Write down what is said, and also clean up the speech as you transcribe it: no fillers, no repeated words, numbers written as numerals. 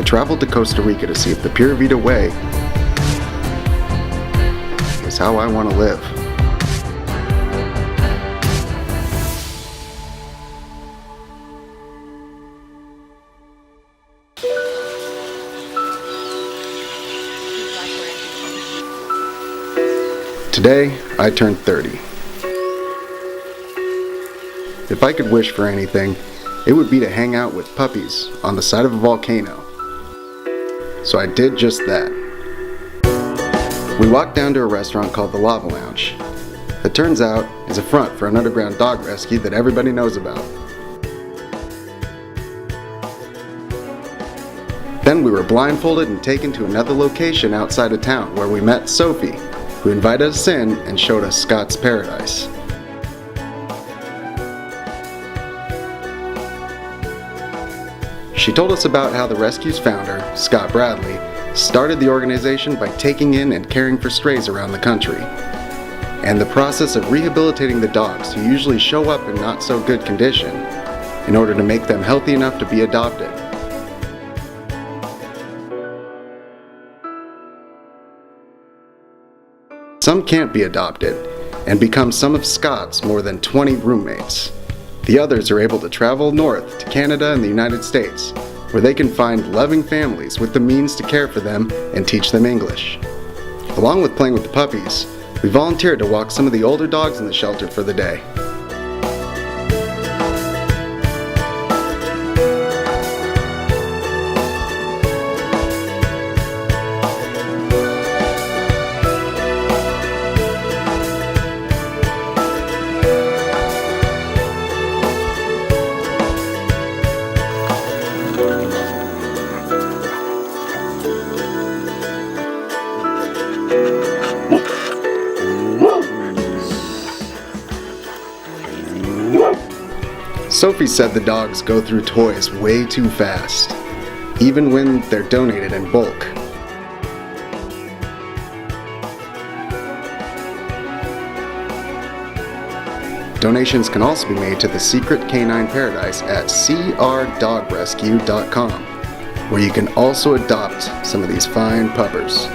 traveled to Costa Rica to see if the Pura Vida way is how I want to live. Today, I turned 30. If I could wish for anything, it would be to hang out with puppies on the side of a volcano. So I did just that. We walked down to a restaurant called the Lava Lounge. It turns out is a front for an underground dog rescue that everybody knows about. Then we were blindfolded and taken to another location outside of town where we met Sophie, who invited us in and showed us Scott's paradise. She told us about how the rescue's founder, Scott Bradley, started the organization by taking in and caring for strays around the country, and the process of rehabilitating the dogs who usually show up in not so good condition in order to make them healthy enough to be adopted. Some can't be adopted and become some of Scott's more than 20 roommates. The others are able to travel north to Canada and the United States, where they can find loving families with the means to care for them and teach them English. Along with playing with the puppies, we volunteered to walk some of the older dogs in the shelter for the day. Sophie said the dogs go through toys way too fast, even when they're donated in bulk. Donations can also be made to the Secret Canine Paradise at crdogrescue.com, where you can also adopt some of these fine puppers.